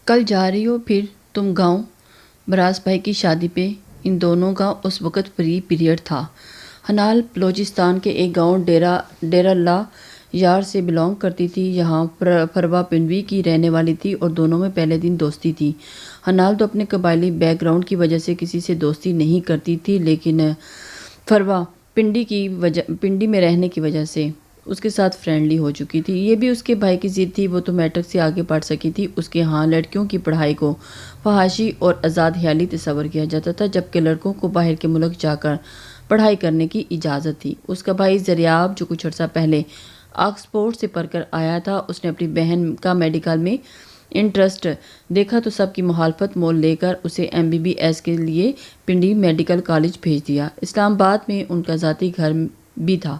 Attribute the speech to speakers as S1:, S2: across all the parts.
S1: کل جا رہی ہو پھر تم گاؤں؟ براز بھائی کی شادی پہ ان دونوں کا اس وقت فری پیریڈ تھا۔ ہنال بلوچستان کے ایک گاؤں ڈیرہ اللہ یار سے بلانگ کرتی تھی۔ یہاں فروا پنڈوی کی رہنے والی تھی اور دونوں میں پہلے دن دوستی تھی۔ ہنال تو اپنے قبائلی بیک گراؤنڈ کی وجہ سے کسی سے دوستی نہیں کرتی تھی، لیکن فروا پنڈی میں رہنے کی وجہ سے اس کے ساتھ فرینڈلی ہو چکی تھی۔ یہ بھی اس کے بھائی کی ضد تھی، وہ تو میٹرک سے آگے پڑھ سکی تھی۔ اس کے ہاں لڑکیوں کی پڑھائی کو فحاشی اور آزاد خیالی تصور کیا جاتا تھا، جبکہ لڑکوں کو باہر کے ملک جا کر پڑھائی کرنے کی اجازت تھی۔ اس کا بھائی زریاب، جو کچھ عرصہ پہلے آکسفورڈ سے پڑھ کر آیا تھا، اس نے اپنی بہن کا میڈیکل میں انٹرسٹ دیکھا تو سب کی مخالفت مول لے کر اسے MBBS کے لیے پنڈی میڈیکل کالج بھیج دیا۔ اسلام آباد میں ان کا ذاتی گھر بھی تھا،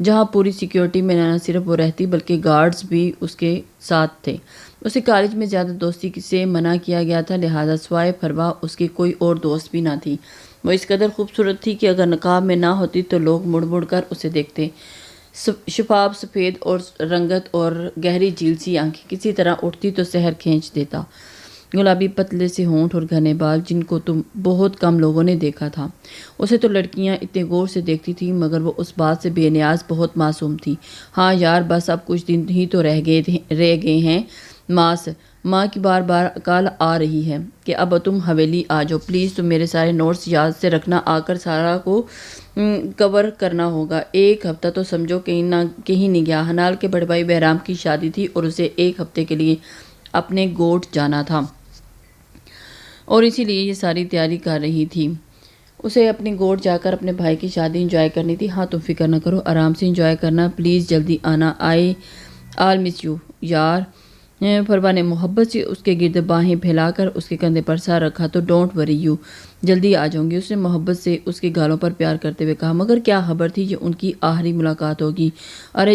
S1: جہاں پوری سیکیورٹی میں نہ صرف وہ رہتی بلکہ گارڈز بھی اس کے ساتھ تھے۔ اسے کالج میں زیادہ دوستی سے منع کیا گیا تھا، لہٰذا سوائے فروا اس کی کوئی اور دوست بھی نہ تھی۔ وہ اس قدر خوبصورت تھی کہ اگر نقاب میں نہ ہوتی تو لوگ مڑ مڑ کر اسے دیکھتے۔ شفاف سفید اور رنگت اور گہری جھیل سی آنکھیں، کسی طرح اٹھتی تو سحر کھینچ دیتا۔ گلابی پتلے سے ہونٹ اور گھنے بال، جن کو تو بہت کم لوگوں نے دیکھا تھا۔ اسے تو لڑکیاں اتنے غور سے دیکھتی تھیں، مگر وہ اس بات سے بے نیاز بہت معصوم تھی۔ ہاں یار، بس اب کچھ دن ہی تو رہ گئے ہیں۔ ماں کی بار بار کال آ رہی ہے کہ اب تم حویلی آ جاؤ پلیز، تم میرے سارے نوٹس یاد سے رکھنا، آ کر سارا کو کور کرنا ہوگا۔ ایک ہفتہ تو سمجھو کہیں نہیں گیا۔ ہنال کے بڑے بھائی بہرام کی شادی تھی اور اسے ایک ہفتے کے لیے اپنے گوٹ جانا تھا، اور اسی لیے یہ ساری تیاری کر رہی تھی۔ اسے اپنے گوٹ جا کر اپنے بھائی کی شادی انجوائے کرنی تھی۔ ہاں تم فکر نہ کرو، آرام سے انجوائے کرنا، پلیز جلدی آنا، آل مس یو یار۔ فروا نے محبت سے اس کے گرد باہیں پھیلا کر اس کے کندھے پر سر رکھا تو ڈونٹ وری یو، جلدی آ جاؤں گی، اس نے محبت سے اس کے گالوں پر پیار کرتے ہوئے کہا۔ مگر کیا خبر تھی یہ ان کی آخری ملاقات ہوگی؟ ارے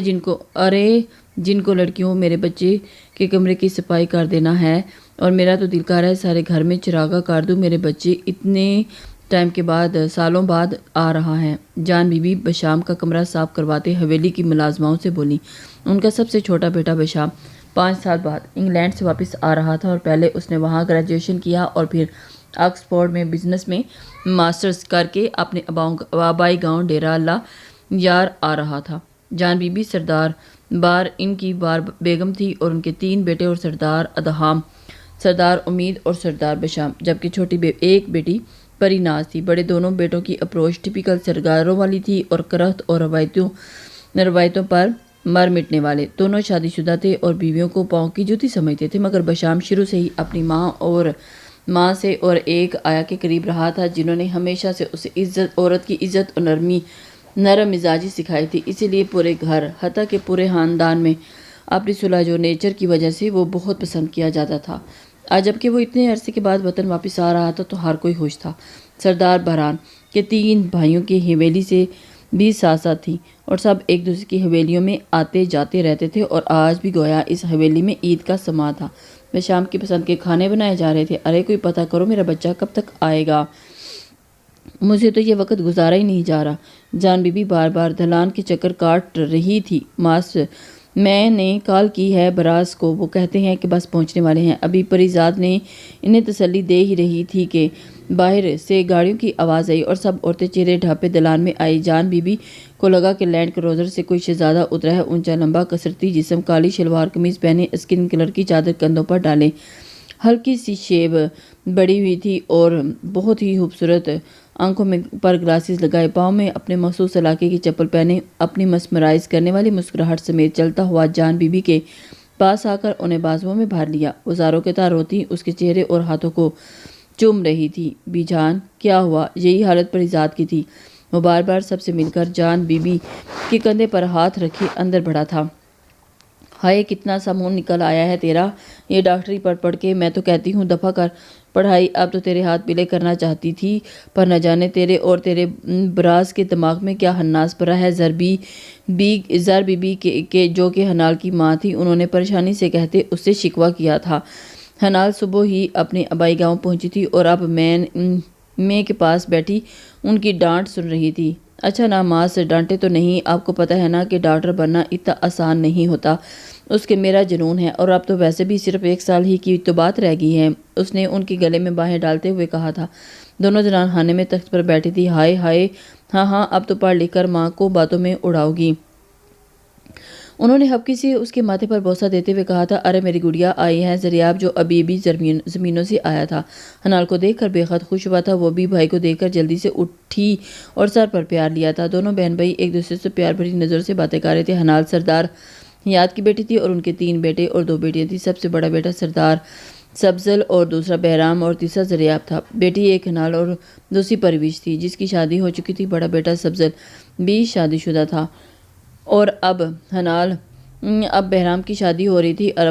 S1: جن کو لڑکیوں میرے بچے کے کمرے کی صفائی کر دینا ہے، اور میرا تو دل کر رہا ہے سارے گھر میں چراغاں کر دوں، میرے بچے اتنے ٹائم کے بعد، سالوں بعد آ رہا ہے۔ جان بی بی بشام کا کمرہ صاف کرواتے حویلی کی ملازماؤں سے بولی۔ ان کا سب سے چھوٹا بیٹا بشام 5 سال بعد انگلینڈ سے واپس آ رہا تھا، اور پہلے اس نے وہاں گریجویشن کیا اور پھر آکسفورڈ میں بزنس میں ماسٹرز کر کے اپنے آبائی گاؤں ڈیرہ اللہ یار آ رہا تھا۔ جان بی بی سردار بار ان کی بار بیگم تھی اور ان کے 3 بیٹے اور سردار ادہام، سردار امید اور سردار بشام، جبکہ چھوٹی ایک بیٹی پری ناز تھی۔ بڑے دونوں بیٹوں کی اپروچ ٹپیکل سرداروں والی تھی اور کرخت اور روایتوں پر مر مٹنے والے۔ دونوں شادی شدہ تھے اور بیویوں کو پاؤں کی جوتی سمجھتے تھے، مگر بشام شروع سے ہی اپنی ماں سے اور ایک آیا کے قریب رہا تھا، جنہوں نے ہمیشہ سے اسے عورت کی عزت اور نرم مزاجی سکھائی تھی۔ اسی لیے پورے گھر، حتیٰ کہ پورے خاندان میں اپنی صلح جو نیچر کی وجہ سے وہ بہت پسند کیا جاتا تھا۔ آج جب کہ وہ اتنے عرصے کے بعد وطن واپس آ رہا تھا تو ہر کوئی خوش تھا۔ سردار بہران کے 3 بھائیوں کی حویلی سے بھی ساتھ تھی اور سب ایک دوسرے کی حویلیوں میں آتے جاتے رہتے تھے، اور آج بھی گویا اس حویلی میں عید کا سماں تھا۔ بشام کی پسند کے کھانے بنائے جا رہے تھے۔ ارے کوئی پتہ کرو میرا بچہ کب تک آئے گا، مجھے تو یہ وقت گزارا ہی نہیں جا رہا۔ جان بی بی بار بار دلان کے چکر کاٹ رہی تھی۔ میں نے کال کی ہے براز کو، وہ کہتے ہیں کہ بس پہنچنے والے ہیں۔ ابھی پریزاد نے انہیں تسلی دے ہی رہی تھی کہ باہر سے گاڑیوں کی آواز آئی اور سب عورتیں چہرے ڈھانپے دلان میں آئی۔ جان بی بی کو لگا کہ لینڈ کروزر سے کوئی شہزادہ اترا ہے، اونچا لمبا کسرتی جسم، کالی شلوار قمیض پہنے، اسکن کلر کی چادر کندھوں پر ڈالے، ہلکی سی شیب بڑھی ہوئی تھی اور بہت ہی خوبصورت، آنکھوں پر گلاسز لگائے، پاؤں میں اپنے مخصوص علاقے کی چپل پہنے، اپنی مسمرائز کرنے والی مسکراہٹ سمیت چلتا ہوا جان بی بی کے پاس آ کر انہیں بازوؤں میں بھر لیا۔ وہ زاروں کے تار روتی اس کے چہرے اور ہاتھوں کو چوم رہی تھی۔ بی جان کیا ہوا؟ یہی حالت پریزاد کی تھی۔ وہ بار بار سب سے مل کر جان بی بی کے کندھے پر ہاتھ رکھے اندر بڑھا تھا۔ ہائے کتنا سا منہ نکل آیا ہے تیرا یہ ڈاکٹری پڑھ کے، میں تو کہتی ہوں دفع کر پڑھائی، اب تو تیرے ہاتھ پیلے کرنا چاہتی تھی، پر نہ جانے تیرے اور تیرے براز کے دماغ میں کیا ہناس بھرا ہے۔ زر بی بی کے جو کہ ہنال کی ماں تھی، انہوں نے پریشانی سے کہتے اس سے شکوہ کیا تھا۔ ہنال صبح ہی اپنے آبائی گاؤں پہنچی تھی اور اب میں کے پاس بیٹھی ان کی ڈانٹ سن رہی تھی۔ اچھا ناماز سے ڈانٹے تو نہیں، آپ کو پتہ ہے نا کہ ڈاکٹر بننا اتنا آسان نہیں ہوتا، اس کے میرا جنون ہے، اور اب تو ویسے بھی صرف 1 سال ہی کی تو بات رہ گئی ہے، اس نے ان کی گلے میں باہیں ڈالتے ہوئے کہا تھا۔ دونوں جنان خانے میں تخت پر بیٹھی تھی۔ ہائے ہائے، ہاں ہاں، اب تو پڑھ لکھ کر ماں کو باتوں میں اڑاؤ گی۔ انہوں نے ہبکی سے اس کے ماتھے پر بوسہ دیتے ہوئے کہا تھا، ارے میری گڑیا آئی ہے۔ زریاب جو ابھی بھی زمینوں سے آیا تھا، ہنال کو دیکھ کر بے حد خوش ہوا تھا، وہ بھی بھائی کو دیکھ کر جلدی سے اٹھی اور سر پر پیار لیا تھا۔ دونوں بہن بھائی ایک دوسرے سے پیار بھری نظر سے باتیں کر رہے تھے۔ ہنال سردار حیات کی بیٹی تھی اور ان کے 3 بیٹے اور 2 بیٹیاں تھیں۔ سب سے بڑا بیٹا سردار سبزل اور دوسرا بہرام اور تیسرا زریاب تھا۔ بیٹی ایک ہنال اور دوسری پرویش تھی جس کی شادی ہو چکی تھی۔ بڑا بیٹا سبزل بھی شادی شدہ تھا اور اب بہرام کی شادی ہو رہی تھی اور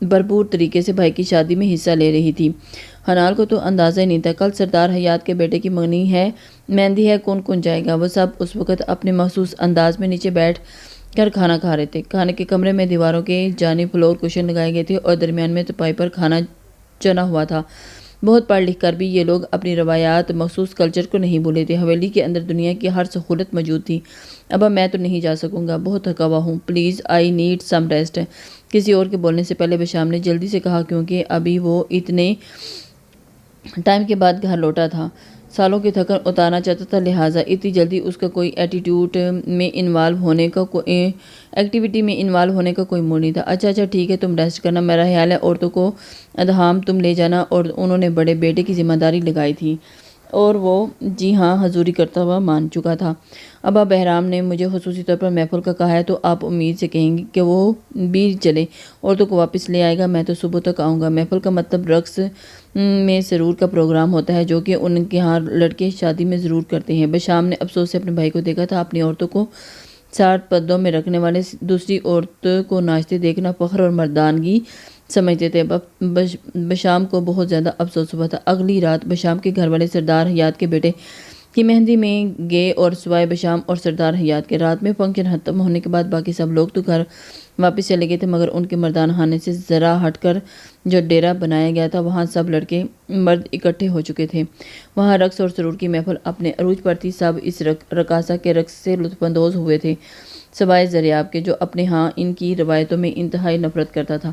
S1: بھرپور طریقے سے بھائی کی شادی میں حصہ لے رہی تھی۔ ہنال کو تو اندازہ ہی نہیں تھا کل سردار حیات کے بیٹے کی مہندی ہے، کون کون جائے گا۔ وہ سب اس وقت اپنے مخصوص انداز میں نیچے بیٹھ کر کھانا کھا رہے تھے۔ کھانے کے کمرے میں دیواروں کے جانب فلور کشن لگائے گئے تھے اور درمیان میں تپائی پر کھانا چنا ہوا تھا۔ بہت پڑھ لکھ کر بھی یہ لوگ اپنی روایات مخصوص کلچر کو نہیں بھولے تھے۔ حویلی کے اندر دنیا کی ہر سہولت موجود تھی۔ ابا میں تو نہیں جا سکوں گا، بہت تھکا ہوا ہوں، please I need some rest. کسی اور کے بولنے سے پہلے بشام نے جلدی سے کہا کیونکہ ابھی وہ اتنے ٹائم کے بعد گھر لوٹا تھا، سالوں کی تھکن اتارنا چاہتا تھا، لہٰذا اتنی جلدی اس کا کوئی ایکٹیویٹی میں انوالو ہونے کا کوئی موڈ نہیں تھا۔ اچھا ٹھیک ہے، تم ریسٹ کرنا، میرا خیال ہے عورتوں کو ادھام تم لے جانا، اور انہوں نے بڑے بیٹے کی ذمہ داری لگائی تھی اور وہ جی ہاں حضوری کرتا ہوا مان چکا تھا۔ ابا بہرام نے مجھے خصوصی طور پر محفل کا کہا ہے تو آپ امید سے کہیں گے کہ وہ بھی چلے، عورتوں کو واپس لے آئے گا۔ میں تو صبح تک آؤں گا۔ محفل کا مطلب رقص میں سرور کا پروگرام ہوتا ہے جو کہ ان کے ہاں لڑکے شادی میں ضرور کرتے ہیں۔ بشام نے افسوس سے اپنے بھائی کو دیکھا تھا۔ اپنی عورتوں کو 60 پردوں میں رکھنے والے دوسری عورت کو ناچتے دیکھنا فخر اور مردانگی سمجھتے تھے۔ بشام کو بہت زیادہ افسوس ہوا تھا۔ اگلی رات بشام کے گھر والے سردار حیات کے بیٹے کی مہندی میں گئے اور سوائے بشام اور سردار حیات کے رات میں فنکشن ختم ہونے کے بعد باقی سب لوگ تو گھر واپس چلے گئے تھے، مگر ان کے مردان خانے سے ذرا ہٹ کر جو ڈیرا بنایا گیا تھا وہاں سب لڑکے مرد اکٹھے ہو چکے تھے۔ وہاں رقص اور سرور کی محفل اپنے عروج پر تھی۔ سب اس رقاصہ کے رقص سے لطف اندوز ہوئے تھے سوائے زریاب کے، جو اپنے ہاں ان کی روایتوں میں انتہائی نفرت کرتا تھا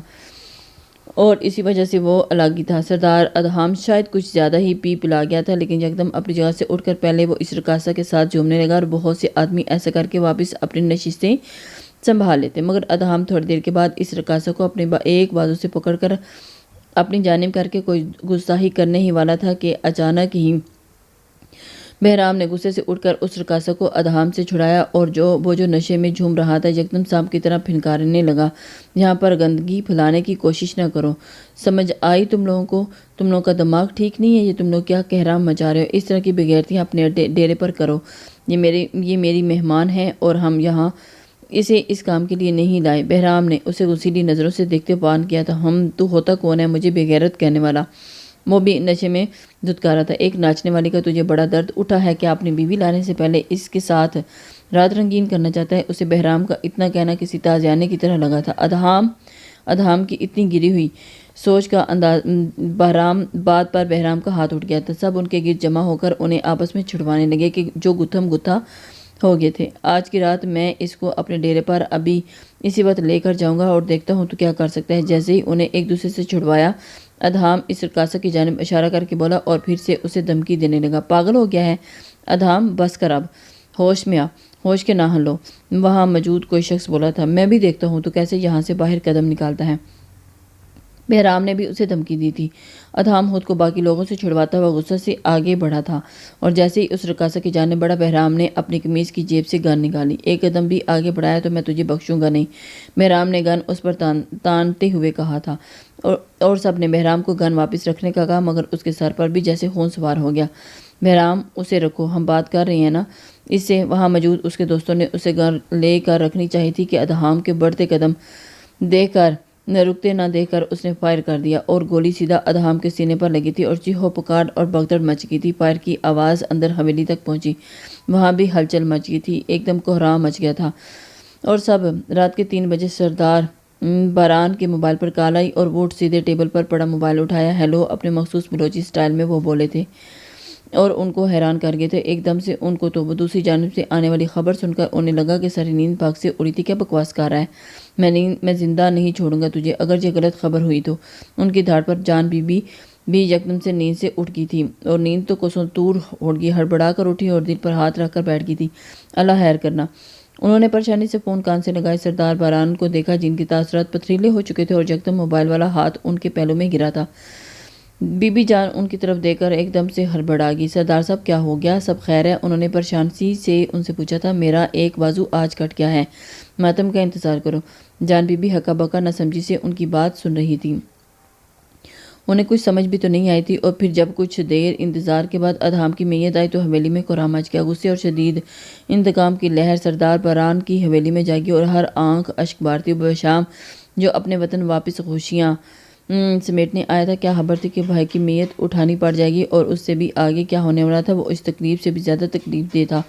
S1: اور اسی وجہ سے وہ الگ ہی تھا۔ سردار ادھام شاید کچھ زیادہ ہی پی پلا گیا تھا، لیکن یکدم اپنی جگہ سے اٹھ کر پہلے وہ اس رقاصہ کے ساتھ جھومنے لگا اور بہت سے آدمی ایسا کر کے واپس اپنی نشستیں سنبھال لیتے، مگر ادھام تھوڑی دیر کے بعد اس رقاصہ کو اپنے ایک بازو سے پکڑ کر اپنی جانب کر کے کوئی گستاخی کرنے ہی والا تھا کہ اچانک ہی بہرام نے غصے سے اٹھ کر اس رقاصہ کو ادھام سے چھڑایا اور وہ جو نشے میں جھوم رہا تھا یکدم سانپ کی طرح پھنکارنے لگا۔ یہاں پر گندگی پھیلانے کی کوشش نہ کرو، سمجھ آئی تم لوگوں کو؟ تم لوگوں کا دماغ ٹھیک نہیں ہے؟ یہ تم لوگ کیا کہرام مچا رہے ہو؟ اس طرح کی بغیرتیاں اپنے ڈیرے پر کرو۔ یہ میری مہمان ہے اور ہم یہاں اسے اس کام کے لیے نہیں لائے۔ بہرام نے اسے غصیلی نظروں سے دیکھتے بان کیا تھا۔ تو ہوتا کون ہے مجھے بغیرت کہنے والا؟ وہ بھی نشے میں دھتکارا تھا۔ ایک ناچنے والی کا تجھے بڑا درد اٹھا ہے کہ اپنی بیوی لانے سے پہلے اس کے ساتھ رات رنگین کرنا چاہتا ہے؟ اسے بہرام کا اتنا کہنا کسی تازیانے کی طرح لگا تھا۔ ادھام کی اتنی گری ہوئی سوچ کا بات پر بہرام کا ہاتھ اٹھ گیا تھا۔ سب ان کے گرد جمع ہو کر انہیں آپس میں چھڑوانے لگے کہ جو گتھم گتھا ہو گئے تھے۔ آج کی رات میں اس کو اپنے ڈیرے پر ابھی اسی وقت لے کر جاؤں گا اور دیکھتا ہوں تو کیا کر سکتا ہے۔ جیسے ہی انہیں ایک دوسرے سے چھڑوایا، ادھام اس رقاصہ کی جانب اشارہ کر کے بولا اور پھر سے اسے دھمکی دینے لگا۔ پاگل ہو گیا ہے ادھام؟ بس کر، اب ہوش میں آ، ہوش کے ناخن لو۔ وہاں موجود کوئی شخص بولا تھا، میں بھی دیکھتا ہوں تو کیسے یہاں سے باہر قدم نکالتا ہے۔ بہرام نے بھی اسے دھمکی دی تھی۔ ادھام خود کو باقی لوگوں سے چھڑواتا ہوا غصہ سے آگے بڑھا تھا اور جیسے ہی اس رقاصہ کی جانب بڑھا، بہرام نے اپنی قمیض کی جیب سے گن نکالی۔ ایک قدم بھی آگے بڑھایا تو میں تجھے بخشوں گا نہیں، بہرام نے گن اس پر تانتے ہوئے کہا تھا اور سب نے بہرام کو گن واپس رکھنے کا کہا، مگر اس کے سر پر بھی جیسے خون سوار ہو گیا۔ بہرام اسے رکھو، ہم بات کر رہے ہیں نا اس سے۔ وہاں موجود اس کے دوستوں نے اسے گن لے کر رکھنی چاہی تھی کہ ادھام کے بڑھتے قدم رکتے نہ دیکھ کر اس نے فائر کر دیا اور گولی سیدھا ادھام کے سینے پر لگی تھی اور چیخو پکار اور بھگدڑ مچ گئی تھی۔ فائر کی آواز اندر حویلی تک پہنچی، وہاں بھی ہلچل مچ گئی تھی، ایک دم کوہرام مچ گیا تھا اور سب رات کے 3 بجے سردار باران کے موبائل پر کال آئی اور ووٹ سیدھے ٹیبل پر پڑا موبائل اٹھایا۔ ہیلو، اپنے مخصوص بلوچی سٹائل میں وہ بولے تھے۔ اور ان کو حیران کر گئے تھے۔ ایک دم سے ان کو تو وہ دوسری جانب سے آنے والی خبر سن کر انہیں لگا کہ ساری نیند پاک سے اڑی تھی۔ کیا بکواس کر رہا ہے؟ میں زندہ نہیں چھوڑوں گا تجھے اگر یہ غلط خبر ہوئی تو۔ ان کی دھاڑ پر جان بی بی بھی یکدم سے نیند سے اٹھ گئی تھی اور نیند تو کوسوں دور اڑ گئی، ہڑبڑا کر اٹھی اور دل پر ہاتھ رکھ کر بیٹھ گئی تھی۔ اللہ خیر کرنا۔ انہوں نے پریشانی سے فون کان سے لگائے۔ سردار باران کو دیکھا جن کے تاثرات پتھریلے ہو چکے تھے اور یکدم موبائل والا ہاتھ ان کے پہلو میں گرا تھا۔ بی بی جان ان کی طرف دیکھ کر ایک دم سے ہڑبڑا گئی۔ سردار صاحب کیا ہو گیا؟ سب خیر ہے؟ انہوں نے پریشانی سے ان سے پوچھا تھا۔ میرا ایک بازو آج کٹ گیا ہے، ماتم کا انتظار کرو۔ جان بی بی ہکا بکا نہ سمجھی سے ان کی بات سن رہی تھی۔ انہیں کچھ سمجھ بھی تو نہیں آئی تھی۔ اور پھر جب کچھ دیر انتظار کے بعد ادھام کی میت آئی تو حویلی میں کوہرام مچ گیا۔ غصے اور شدید انتقام کی لہر سردار باران کی حویلی میں جاگی اور ہر آنکھ اشک بارتی بشام جو اپنے وطن واپس خوشیاں سمیٹنے آیا تھا، کیا خبر تھی کہ بھائی کی میت اٹھانی پڑ جائے گی اور اس سے بھی آگے کیا ہونے والا تھا وہ اس تکلیف سے بھی زیادہ تکلیف دہ تھا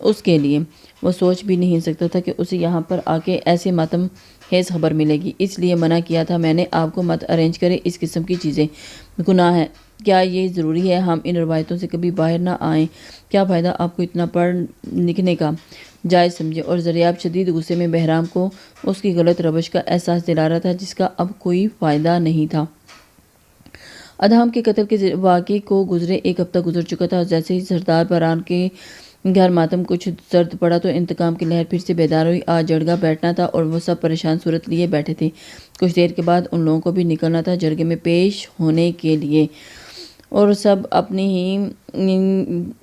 S1: اس کے لیے۔ وہ سوچ بھی نہیں سکتا تھا کہ اسے یہاں پر آ کے ایسے ماتم خیز خبر ملے گی۔ اس لیے منع کیا تھا میں نے آپ کو مت ارینج کرے اس قسم کی چیزیں، گناہ ہے۔ کیا یہ ضروری ہے ہم ان روایتوں سے کبھی باہر نہ آئیں؟ کیا فائدہ آپ کو اتنا پڑھ لکھنے کا؟ جائز سمجھے۔ اور ذریعہ شدید غصے میں بہرام کو اس کی غلط روش کا احساس دلا رہا تھا جس کا اب کوئی فائدہ نہیں تھا۔ ادھام کے قتل کے واقعے کو گزرے ایک ہفتہ گزر چکا تھا۔ جیسے ہی سردار باران کے گھر ماتم کچھ زرد پڑا تو انتقام کی لہر پھر سے بیدار ہوئی۔ آج جرگہ بیٹھنا تھا اور وہ سب پریشان صورت لیے بیٹھے تھے۔ کچھ دیر کے بعد ان لوگوں کو بھی نکلنا تھا جرگے میں پیش ہونے کے لیے، اور سب اپنی ہی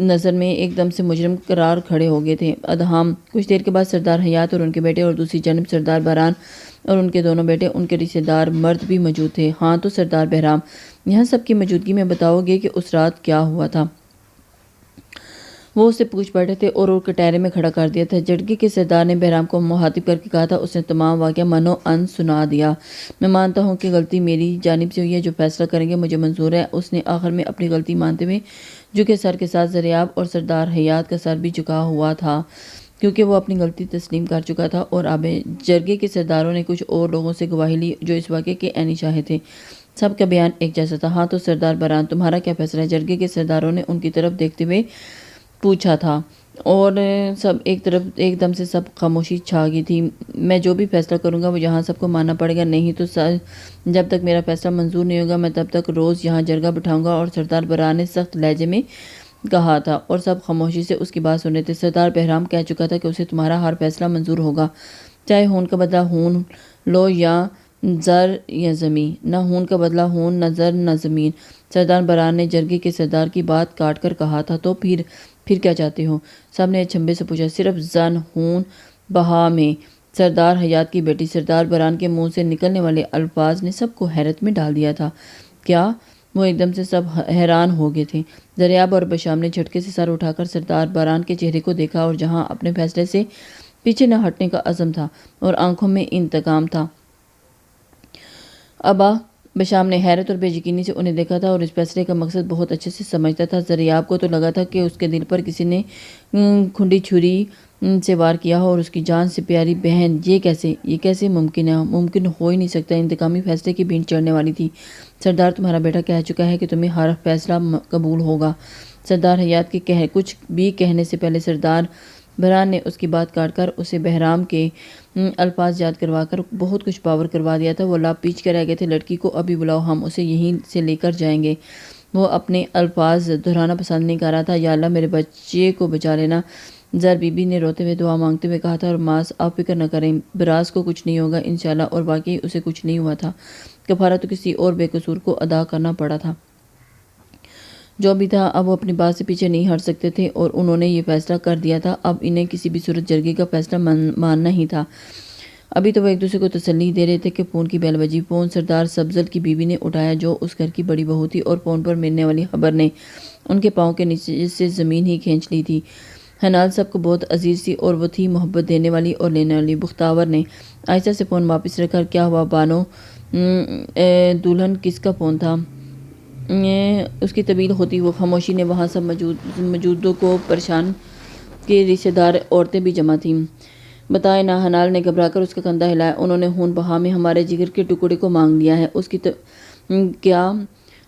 S1: نظر میں ایک دم سے مجرم قرار کھڑے ہو گئے تھے۔ ادھام کچھ دیر کے بعد سردار حیات اور ان کے بیٹے اور دوسری جانب سردار باران اور ان کے دونوں بیٹے ان کے رشتہ دار مرد بھی موجود تھے۔ ہاں تو سردار بہرام، یہاں سب کی موجودگی میں بتاؤ گے کہ اس رات کیا ہوا تھا؟ وہ اس سے پوچھ بیٹھے تھے اور کٹہرے میں کھڑا کر دیا تھا۔ جرگے کے سردار نے بہرام کو مخاطب کر کے کہا تھا۔ اس نے تمام واقعہ منو ان سنا دیا۔ میں مانتا ہوں کہ غلطی میری جانب سے ہوئی ہے، جو فیصلہ کریں گے مجھے منظور ہے۔ اس نے آخر میں اپنی غلطی مانتے ہوئے جھکے سر کے ساتھ ذریعہ اور سردار حیات کا سر بھی جھکا ہوا تھا کیونکہ وہ اپنی غلطی تسلیم کر چکا تھا۔ اور اب جرگے کے سرداروں نے کچھ اور لوگوں سے گواہی لی جو اس واقعے کے عینی شاہد تھے۔ سب کا بیان ایک جیسا تھا۔ ہاں تو سردار باران، تمہارا کیا فیصلہ ہے؟ جرگے کے سرداروں نے ان کی طرف دیکھتے ہوئے پوچھا تھا اور سب ایک دم سے سب خاموشی چھا گئی تھی۔ میں جو بھی فیصلہ کروں گا وہ یہاں سب کو ماننا پڑے گا، نہیں تو جب تک میرا فیصلہ منظور نہیں ہوگا میں تب تک روز یہاں جرگہ بٹھاؤں گا۔ اور سردار باران نے سخت لہجے میں کہا تھا اور سب خاموشی سے اس کی بات سن رہے تھے۔ سردار بہرام کہہ چکا تھا کہ اسے تمہارا ہر فیصلہ منظور ہوگا، چاہے خون کا بدلہ خون لو یا زر یا زمین۔ نہ خون کا بدلہ خون، نہ زر نہ زمین۔ سردار باران نے جرگے کے سردار کی بات کاٹ کر کہا تھا۔ تو پھر کیا چاہتے ہو؟ سب نے چھمبے سے پوچھا۔ صرف زن خون بہا میں۔ سردار حیات کی بیٹی سردار باران کے منہ سے نکلنے والے الفاظ نے سب کو حیرت میں ڈال دیا تھا۔ کیا؟ وہ ایک دم سے سب حیران ہو گئے تھے۔ ذریعہ اور بشام نے جھٹکے سے سر اٹھا کر سردار باران کے چہرے کو دیکھا اور جہاں اپنے فیصلے سے پیچھے نہ ہٹنے کا عزم تھا اور آنکھوں میں انتقام تھا۔ ابا بشام نے حیرت اور بے یقینی سے انہیں دیکھا تھا اور اس فیصلے کا مقصد بہت اچھے سے سمجھتا تھا۔ ذریعہ کو تو لگا تھا کہ اس کے دل پر کسی نے کھنڈی چھری سے وار کیا ہو اور اس کی جان سے پیاری بہن۔ یہ کیسے ممکن ہے؟ ممکن ہو ہی نہیں سکتا۔ انتقامی فیصلے کی بھینٹ چڑھنے والی تھی۔ سردار تمہارا بیٹا کہہ چکا ہے کہ تمہیں ہر فیصلہ قبول ہوگا۔ سردار حیات کے کچھ بھی کہنے سے پہلے سردار باران نے اس کی بات کاٹ کر اسے بہرام کے الفاظ یاد کروا کر بہت کچھ باور کروا دیا تھا۔ وہ لاب پیچ کے رہ گئے تھے۔ لڑکی کو ابھی بلاؤ، ہم اسے یہیں سے لے کر جائیں گے۔ وہ اپنے الفاظ دہرانا پسند نہیں کر رہا تھا۔ یا اللہ میرے بچے کو بچا لینا، زر بی بی نے روتے ہوئے دعا مانگتے ہوئے کہا تھا۔ اور ماس آپ فکر نہ کریں، براز کو کچھ نہیں ہوگا انشاءاللہ۔ اور واقعی اسے کچھ نہیں ہوا تھا۔ کفارہ تو کسی اور بے قصور کو ادا کرنا پڑا تھا۔ جو بھی تھا اب وہ اپنی بات سے پیچھے نہیں ہٹ سکتے تھے اور انہوں نے یہ فیصلہ کر دیا تھا۔ اب انہیں کسی بھی صورت جرگے کا فیصلہ ماننا ہی تھا۔ ابھی تو وہ ایک دوسرے کو تسلی دے رہے تھے کہ فون کی بیل بجی۔ فون سردار سبزل کی بیوی نے اٹھایا جو اس گھر کی بڑی بہو تھی، اور فون پر ملنے والی خبر نے ان کے پاؤں کے نیچے سے زمین ہی کھینچ لی تھی۔ حنال سب کو بہت عزیز تھی اور وہ تھی محبت دینے والی اور لینے والی۔ بختاور نے آہستہ سے فون واپس رکھا۔ کیا ہوا بانو؟ دلہن کس کا فون تھا؟ اس کی طویل ہوتی وہ خاموشی نے وہاں سب موجودوں کو پریشان کے رشتہ دار عورتیں بھی جمع تھیں۔ بتائے نا، حنال نے گھبرا کر اس کا کندھا ہلایا۔ انہوں نے خون بہا میں ہمارے جگر کے ٹکڑے کو مانگ لیا ہے۔ اس کی کیا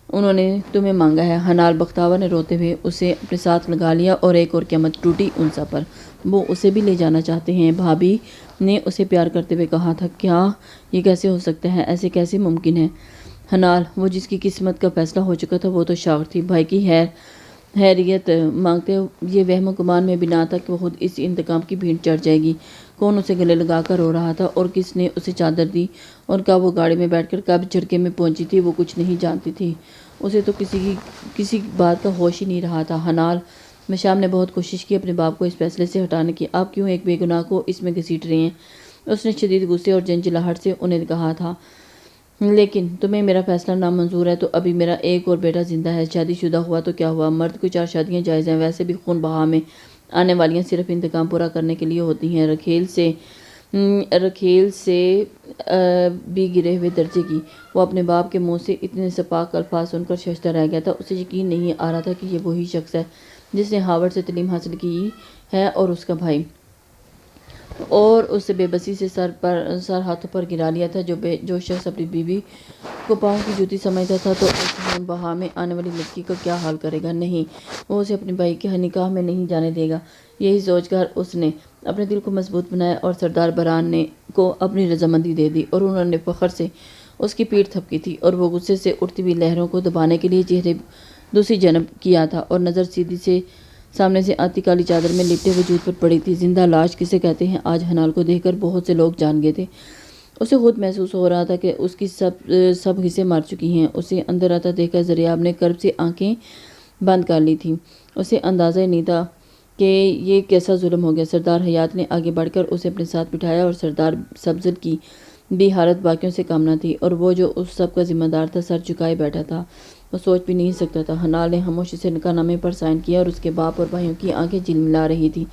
S1: انہوں نے تمہیں مانگا ہے۔ حنال بختاور نے روتے ہوئے اسے اپنے ساتھ لگا لیا اور ایک اور قیامت ٹوٹی انسا پر۔ وہ اسے بھی لے جانا چاہتے ہیں۔ بھابھی نے اسے پیار کرتے ہوئے کہا تھا، کیا یہ کیسے ہو سکتا ہے؟ ایسے کیسے ممکن ہے؟ حنال، وہ جس کی قسمت کا فیصلہ ہو چکا تھا وہ تو شاور تھی۔ بھائی کی حیریت مانگتے یہ وہم و گمان میں بھی نہ تھا کہ وہ خود اس انتقام کی بھینٹ چڑھ جائے گی۔ کون اسے گلے لگا کر رو رہا تھا اور کس نے اسے چادر دی اور کب وہ گاڑی میں بیٹھ کر کب جھڑکے میں پہنچی تھی، وہ کچھ نہیں جانتی تھی۔ اسے تو کسی بات کا ہوش ہی نہیں رہا تھا۔ حنال، مشام نے بہت کوشش کی اپنے باپ کو اس فیصلے سے ہٹانے کی۔ آپ کیوں ایک بے گناہ کو اس میں گھسیٹ رہے ہیں؟ اس نے شدید غصے اور جھنجھلاہٹ سے انہیں کہا تھا۔ لیکن تمہیں میرا فیصلہ نامنظور ہے تو ابھی میرا ایک اور بیٹا زندہ ہے۔ شادی شدہ ہوا تو کیا ہوا؟ مرد کو 4 شادیاں جائز ہیں۔ ویسے بھی خون بہا میں آنے والیاں صرف انتقام پورا کرنے کے لیے ہوتی ہیں۔ رکھیل سے بھی گرے ہوئے درجے کی۔ وہ اپنے باپ کے منہ سے اتنے سپاک الفاظ سن کر ششدر رہ گیا تھا۔ اسے یقین نہیں آ رہا تھا کہ یہ وہی شخص ہے جس نے ہارورڈ سے تعلیم حاصل کی ہے اور اس کا بھائی، اور اسے بے بسی سے سر ہاتھوں پر گرا لیا تھا۔ جو شخص اپنی بیوی کو پاؤں کی جوتی سمجھتا تھا تو اس خون بہا میں آنے والی لڑکی کا کیا حال کرے گا؟ نہیں، وہ اسے اپنے بھائی کے نکاح میں نہیں جانے دے گا۔ یہی سوچ کر اس نے اپنے دل کو مضبوط بنایا اور سردار بران کو اپنی رضامندی دے دی، اور انہوں نے فخر سے اس کی پیٹھ تھپکی تھی اور وہ غصے سے اٹھتی ہوئی لہروں کو دبانے کے لیے چہرے دوسری جانب کیا تھا اور نظر سیدھی سے سامنے سے آتی کالی چادر میں لپٹے وجود پر پڑی تھی۔ زندہ لاش کسے کہتے ہیں؟ آج حنال کو دیکھ کر بہت سے لوگ جان گئے تھے۔ اسے خود محسوس ہو رہا تھا کہ اس کی سب حصے مر چکی ہیں۔ اسے اندر آتا دیکھ کر زریاب نے کرب سے آنکھیں بند کر لی تھیں۔ اسے اندازہ ہی نہیں تھا کہ یہ کیسا ظلم ہو گیا۔ سردار حیات نے آگے بڑھ کر اسے اپنے ساتھ بٹھایا اور سردار سبزل کی بھی حالت باقیوں سے کم نہ تھی، اور وہ جو اس سب کا ذمہ دار تھا سر جھکائے بیٹھا تھا۔ وہ سوچ بھی نہیں سکتا تھا۔ حنال نے خاموشی سے نکاح نامے پر سائن کیا اور اس کے باپ اور بھائیوں کی آنکھیں جلملا رہی تھیں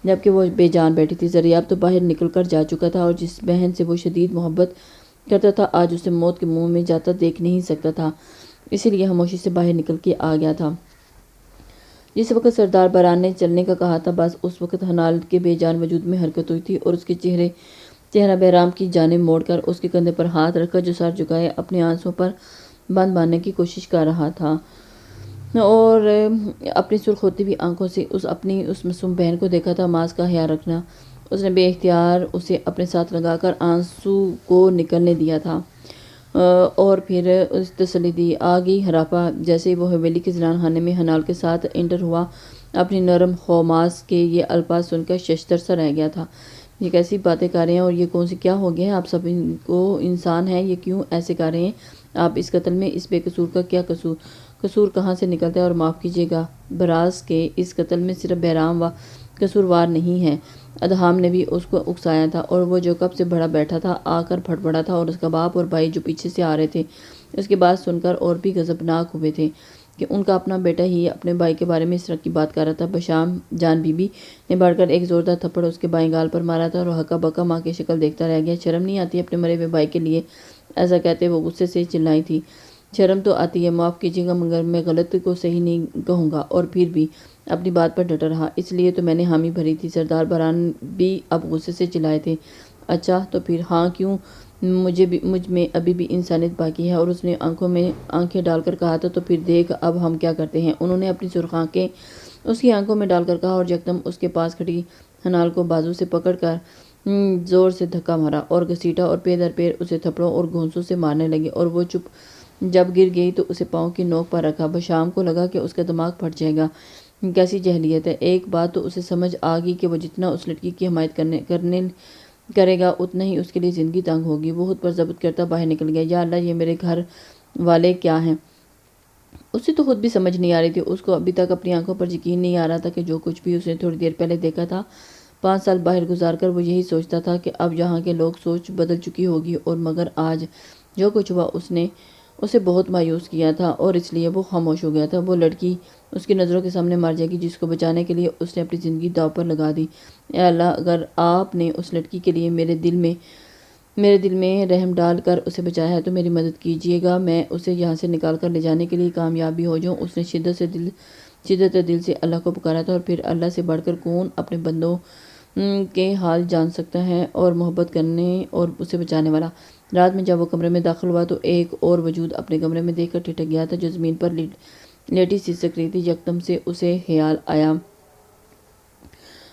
S1: جبکہ وہ بے جان بیٹھی تھی۔ زریاب تو باہر نکل کر جا چکا تھا اور جس بہن سے وہ شدید محبت کرتا تھا آج اسے موت کے منہ میں جاتا دیکھ نہیں سکتا تھا، اسی لیے خاموشی سے باہر نکل کے آ گیا تھا۔ جس وقت سردار بران نے چلنے کا کہا تھا بس اس وقت حنال کے بے جان وجود میں حرکت ہوئی تھی اور اس کے چہرہ بہرام کی جانب موڑ کر اس کے کندھے پر ہاتھ رکھ کر جو سر جھکائے اپنے آنسوں پر بند باندھنے کی کوشش کر رہا تھا اور اپنی سرخ ہوتی ہوئی آنکھوں سے اپنی اس معصوم بہن کو دیکھا تھا۔ ماس کا خیال رکھنا۔ اس نے بے اختیار اسے اپنے ساتھ لگا کر آنسو کو نکلنے دیا تھا اور پھر اس تسلی دی۔ آ گئی ہراپا۔ جیسے ہی وہ حویلی کے زنان خانے میں حنال کے ساتھ انٹر ہوا، اپنی نرم خوماس کے یہ الفاظ سن کر ششدر سا رہ گیا تھا۔ یہ کیسی باتیں کر رہے ہیں اور یہ کون سی کیا ہو گیا ہے؟ آپ سب کو انسان ہیں، یہ کیوں ایسے کر رہے ہیں؟ آپ اس قتل میں اس بے قصور کا کیا قصور کہاں سے نکلتا ہے؟ اور معاف کیجیے گا براز کے اس قتل میں صرف بہرام قصوروار نہیں ہے، ادہام نے بھی اس کو اکسایا تھا، اور وہ جو کب سے بڑا بیٹھا تھا آ کر پھٹ پڑا تھا، اور اس کا باپ اور بھائی جو پیچھے سے آ رہے تھے اس کی بات سن کر اور بھی غضبناک ہوئے تھے کہ ان کا اپنا بیٹا ہی اپنے بھائی کے بارے میں اس طرح کی بات کر رہا تھا۔ بشام جان بی بی نے بڑھ کر ایک زوردار تھپڑ اس کے بائیں گال پر مارا تھا اور ہکا بکا ماں کی شکل دیکھتا رہ گیا۔ شرم نہیں آتی اپنے مرے ہوئے بھائی کے لیے؟ ایسا کہتے وہ غصے سے چلائی تھی۔ شرم تو آتی ہے، معاف کیجیے گا مگر میں غلط کو صحیح نہیں کہوں گا، اور پھر بھی اپنی بات پر ڈٹا رہا، اس لیے تو میں نے حامی بھری تھی۔ سردار بران بھی اب غصے سے چلائے تھے۔ اچھا تو پھر ہاں کیوں؟ مجھ میں ابھی بھی انسانیت باقی ہے۔ اور اس نے آنکھوں میں آنکھیں ڈال کر کہا تھا، تو پھر دیکھ اب ہم کیا کرتے ہیں؟ انہوں نے اپنی سرخ آنکھیں اس کی آنکھوں میں ڈال کر کہا اور یکدم اس کے پاس کھڑی حنال کو بازو سے پکڑ کر زور سے دھکا مارا اور گھسیٹا اور پیر در پیر اسے تھپڑوں اور گھونسوں سے مارنے لگے، اور وہ جب گر گئی تو اسے پاؤں کی نوک پر رکھا۔ بشام کو لگا کہ اس کا دماغ پھٹ جائے گا، کیسی جہلیت ہے۔ ایک بات تو اسے سمجھ آ گئی کہ وہ جتنا اس لڑکی کی حمایت کرے گا اتنا ہی اس کے لیے زندگی تنگ ہوگی۔ وہ خود پر ضبط کرتا باہر نکل گیا۔ یا اللہ، یہ میرے گھر والے کیا ہیں؟ اسے تو خود بھی سمجھ نہیں آ رہی تھی۔ اس کو ابھی تک اپنی آنکھوں پر یقین نہیں آ رہا تھا کہ جو کچھ بھی اس نے تھوڑی دیر پہلے دیکھا تھا، 5 سال باہر گزار کر وہ یہی سوچتا تھا کہ اب یہاں کے لوگ سوچ بدل چکی ہوگی، اور مگر آج جو کچھ ہوا اس نے اسے بہت مایوس کیا تھا اور اس لیے وہ خاموش ہو گیا تھا۔ وہ لڑکی اس کی نظروں کے سامنے مر جائے گی جس کو بچانے کے لیے اس نے اپنی زندگی داؤ پر لگا دی۔ اے اللہ، اگر آپ نے اس لڑکی کے لیے میرے دل میں رحم ڈال کر اسے بچایا ہے تو میری مدد کیجیے گا، میں اسے یہاں سے نکال کر لے جانے کے لیے کامیاب بھی ہو جاؤں۔ اس نے شدت دل سے اللہ کو پکارا تھا، اور پھر اللہ سے بڑھ کر کون اپنے بندوں کے حال جان سکتا ہے اور محبت کرنے اور اسے بچانے والا رات میں جب وہ کمرے میں داخل ہوا تو ایک اور وجود اپنے کمرے میں دیکھ کر ٹھٹک گیا تھا جو زمین پر لیٹی سی سک رہی تھی۔ یکدم سے اسے خیال آیا،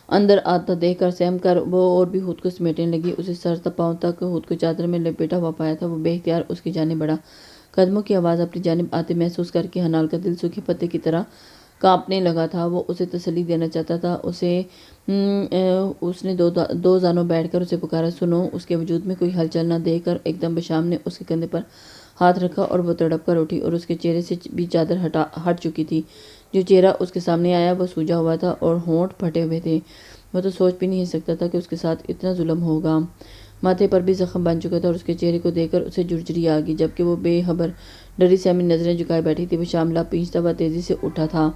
S1: اندر آتا دیکھ کر سہم کر وہ اور بھی خود کو سمیٹنے لگی۔ اسے سر تا پاؤں تک خود کو چادر میں لپیٹا ہوا پایا تھا۔ وہ بے اختیار اس کی جانب بڑھا، قدموں کی آواز اپنی جانب آتے محسوس کر کے حنال کا دل سوکھے پتے کی طرح کانپنے لگا تھا۔ وہ اسے تسلی دینا چاہتا تھا۔ اس نے دو زانوں بیٹھ کر اسے پکارا، سنو! اس کے وجود میں کوئی ہلچل نہ دیکھ کر ایک دم بشام نے اس کے کندھے پر ہاتھ رکھا اور وہ تڑپ کر اٹھی اور اس کے چہرے سے بھی چادر ہٹ چکی تھی۔ جو چہرہ اس کے سامنے آیا وہ سوجا ہوا تھا اور ہونٹ پھٹے ہوئے تھے۔ وہ تو سوچ بھی نہیں سکتا تھا کہ اس کے ساتھ اتنا ظلم ہوگا۔ ماتھے پر بھی زخم بن چکا تھا اور اس کے چہرے کو دیکھ کر اسے جھرجھری آ گئی، جبکہ وہ بے خبر ڈری سہمی نظریں جھکائے بیٹھی تھی۔ بشام لب پینچتا ہوا تیزی سے اٹھا تھا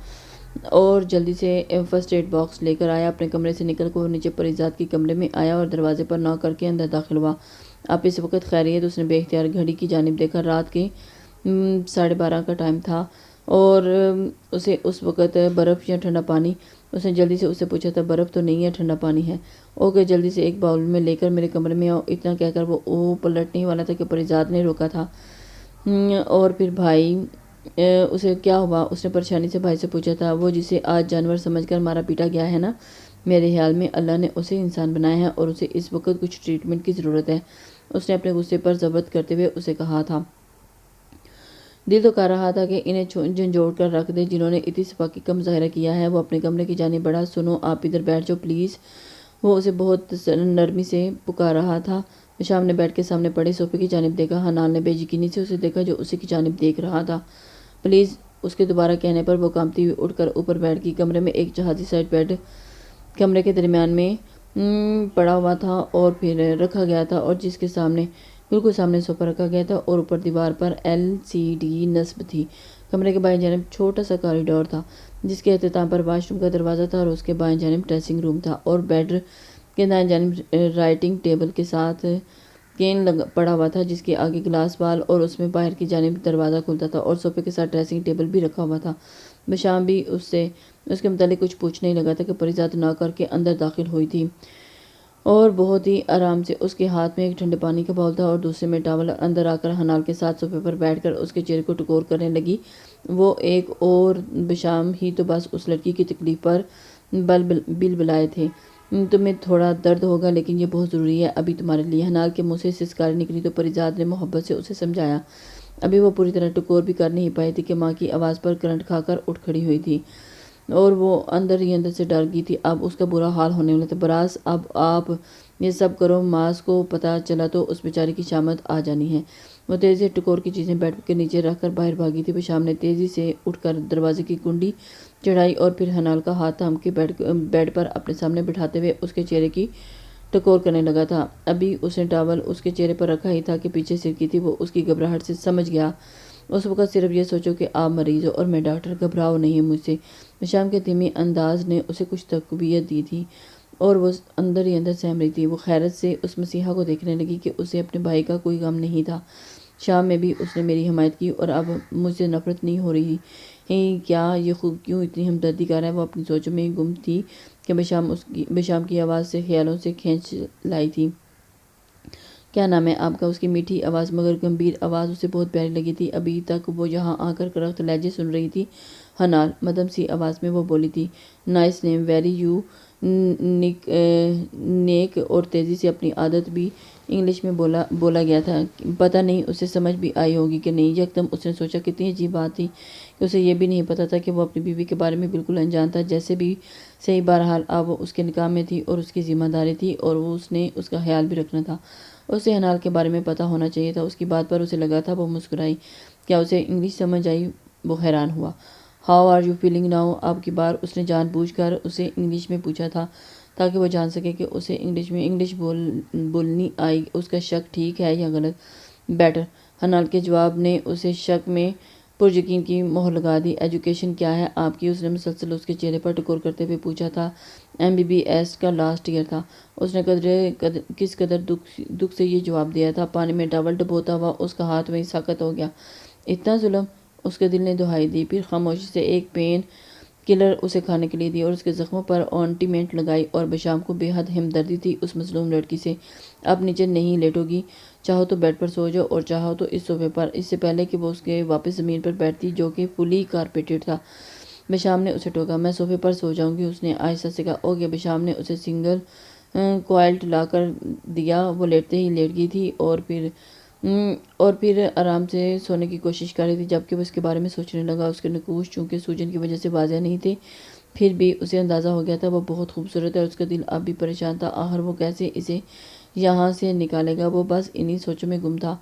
S1: اور جلدی سے فرسٹ ایڈ باکس لے کر آیا۔ اپنے کمرے سے نکل کر وہ نیچے پریزاد کے کمرے میں آیا اور دروازے پر نوک کر کے اندر داخل ہوا۔ اب اس وقت خیریت؟ اس نے بے اختیار گھڑی کی جانب دیکھا۔ رات کے 12:30 کا ٹائم تھا اور اسے اس وقت برف یا ٹھنڈا پانی؟ اس نے جلدی سے اسے پوچھا تھا۔ برف تو نہیں ہے، ٹھنڈا پانی ہے۔ اوکے، جلدی سے ایک باؤل میں لے کر میرے کمرے میں آؤ۔ اتنا کہہ کر وہ پلٹنے ہی والا تھا کہ پریزاد نے روکا تھا۔ اور پھر بھائی اسے کیا ہوا؟ اس نے پریشانی سے بھائی سے پوچھا تھا۔ وہ جسے آج جانور سمجھ کر مارا پیٹا گیا ہے نا، میرے خیال میں اللہ نے اسے انسان بنایا ہے اور اسے اس وقت کچھ ٹریٹمنٹ کی ضرورت ہے، اس نے اپنے غصے پر ضبط کرتے ہوئے اسے کہا تھا۔ دل تو کر رہا تھا کہ انہیں جھنجھوڑ کر رکھ دے جنہوں نے اتنی صفاقی کا مظاہرہ کیا ہے۔ وہ اپنے کمرے کی جانب بڑھا۔ سنو، آپ ادھر بیٹھ جاؤ پلیز، وہ اسے بہت نرمی سے پکار رہا تھا۔ بشام نے بیٹھ کے سامنے پڑے صوفے کی جانب دیکھا۔ حنال نے بے یقینی سے اسے دیکھا جو اسی کی جانب دیکھ رہا تھا۔ پلیز، اس کے دوبارہ کہنے پر وہ کانپتی ہوئی اٹھ کر اوپر بیٹھ گئی۔ کمرے میں ایک جہازی سائڈ بیڈ کمرے کے درمیان میں پڑا ہوا تھا اور پھر رکھا گیا تھا، اور جس کے سامنے بالکل سامنے صوفہ رکھا گیا تھا اور اوپر دیوار پر LCD نصب تھی۔ کمرے کے بائیں جانب چھوٹا سا کوریڈور تھا جس کے اختتام پر واش روم کا دروازہ تھا اور اس کے بائیں جانب ڈریسنگ روم تھا، اور بیڈ کے دائیں جانب رائٹنگ ٹیبل کے ساتھ کین پڑا ہوا تھا جس کے آگے گلاس بال اور اس میں باہر کی جانب دروازہ کھلتا تھا، اور صوفے کے ساتھ ڈریسنگ ٹیبل بھی رکھا ہوا تھا۔ بشام بھی اس کے متعلق کچھ پوچھنے ہی لگا تھا کہ پریزاد نہ کر کے اندر داخل ہوئی تھی اور بہت ہی آرام سے اس کے ہاتھ میں ایک ٹھنڈے پانی کا باؤل تھا اور دوسرے میں ٹاول۔ اندر آ کر حنال کے ساتھ صوفے پر بیٹھ کر اس کے چہرے کو ٹکور کرنے لگی۔ وہ ایک اور بشام ہی تو بس اس لڑکی کی تکلیف پر بل بلائے تھے۔ تمہیں تھوڑا درد ہوگا لیکن یہ بہت ضروری ہے ابھی تمہارے لیے۔ حنال کے منہ سے سسکاری نکلی تو پریزاد نے محبت سے اسے سمجھایا۔ ابھی وہ پوری طرح ٹکور بھی کر نہیں پائی تھی کہ ماں کی آواز پر کرنٹ کھا کر اٹھ کھڑی ہوئی تھی اور وہ اندر ہی اندر سے ڈر گئی تھی۔ اب اس کا برا حال ہونے والا تھا۔ براس، اب آپ یہ سب کرو، ماس کو پتہ چلا تو اس بیچاری کی شامت آ جانی ہے۔ وہ تیزی سے ٹکور کی چیزیں بیڈ کے نیچے رکھ کر باہر بھاگی تھی۔ بشام نے تیزی سے اٹھ کر دروازے کی کنڈی چڑھائی اور پھر حنال کا ہاتھ تھام کے بیڈ پر اپنے سامنے بٹھاتے ہوئے اس کے چہرے کی ٹکور کرنے لگا تھا۔ ابھی اس نے ٹاول اس کے چہرے پر رکھا ہی تھا کہ پیچھے سرکی تھی۔ وہ اس کی گھبراہٹ سے سمجھ گیا۔ اس وقت صرف یہ سوچو کہ آپ مریض ہو اور میں ڈاکٹر، گھبراؤ نہیں مجھ سے۔ بشام کے دھیمی انداز نے اسے کچھ تقویت دی تھی اور وہ اندر ہی اندر سہم رہی تھی۔ وہ حیرت سے اس مسیحا کو دیکھنے لگی کہ اسے اپنے بھائی کا کوئی غم نہیں تھا۔ شام میں بھی اس نے میری حمایت کی اور اب مجھ سے نفرت نہیں ہو رہی کیا؟ یہ خوب کیوں اتنی ہمدردی کا رہا ہے؟ وہ اپنی سوچوں میں گم تھی کہ بشام کی آواز سے خیالوں سے کھینچ لائی تھی۔ کیا نام ہے آپ کا؟ اس کی میٹھی آواز مگر گمبھیر آواز اسے بہت پیاری لگی تھی۔ ابھی تک وہ یہاں آ کر کرخت لہجے سن رہی تھی۔ حنال، مدھم سی آواز میں وہ بولی تھی۔ نائس نیم، ویری نیک، اور تیزی سے اپنی عادت بھی انگلش میں بولا گیا تھا۔ پتہ نہیں اسے سمجھ بھی آئی ہوگی کہ نہیں۔ یکدم اس نے سوچا کتنی عجیب بات تھی کہ اسے یہ بھی نہیں پتہ تھا کہ وہ اپنی بیوی کے بارے میں بالکل انجان تھا۔ جیسے بھی صحیح، بہرحال اب وہ اس کے نکاح میں تھی اور اس کی ذمہ داری تھی اور اس نے اس کا خیال بھی رکھنا تھا۔ اسے حنال کے بارے میں پتہ ہونا چاہیے تھا۔ اس کی بات پر اسے لگا تھا۔ وہ مسکرائی۔ کیا اسے انگلش سمجھ آئی؟ وہ حیران ہوا۔ How are you feeling now? اب کی بار اس نے جان بوجھ کر اسے انگلش میں پوچھا تھا تاکہ وہ جان سکے کہ اسے انگلش بولنی آئی۔ اس کا شک ٹھیک ہے یا غلط؟ بیٹر، حنال کے جواب نے اسے شک میں پریقین کی مہر لگا دی۔ ایجوکیشن کیا ہے آپ کی؟ اس نے مسلسل اس کے چہرے پر ٹکور کرتے ہوئے پوچھا تھا۔ MBBS کا لاسٹ ایئر تھا۔ اس نے کس قدر دکھ سے یہ جواب دیا تھا۔ پانی میں ٹاول ڈبوتا ہوا اس کا ہاتھ وہیں ساکت ہو گیا۔ اتنا ظلم! اس کے دل نے دہائی دی، پھر خاموشی سے ایک پین کلر اسے کھانے کے لیے دی اور اس کے زخموں پر آئنٹمنٹ لگائی، اور بشام کو بے حد ہمدردی تھی اس مظلوم لڑکی سے۔ اب نیچے نہیں لیٹو گی چاہو تو بیڈ پر سو جاؤ اور چاہو تو اس صوفے پر، اس سے پہلے کہ وہ اس کے واپس زمین پر بیٹھتی جو کہ فلی کارپیٹڈ تھا۔ بشام نے اسے ٹوکا۔ میں صوفے پر سو جاؤں گی، اس نے آہستہ سے کہا۔ اوکے۔ بشام نے اسے سنگل کوائلٹ لا کر دیا۔ وہ لیٹتے ہی لیٹ گئی تھی اور پھر آرام سے سونے کی کوشش کر رہی تھی، جبکہ وہ اس کے بارے میں سوچنے لگا۔ اس کے نقوش چونکہ سوجن کی وجہ سے واضح نہیں تھے، پھر بھی اسے اندازہ ہو گیا تھا وہ بہت خوبصورت ہے اور اس کا دل اب بھی پریشان تھا۔ آخر وہ کیسے اسے یہاں سے نکالے گا؟ وہ بس انہی سوچوں میں گم تھا۔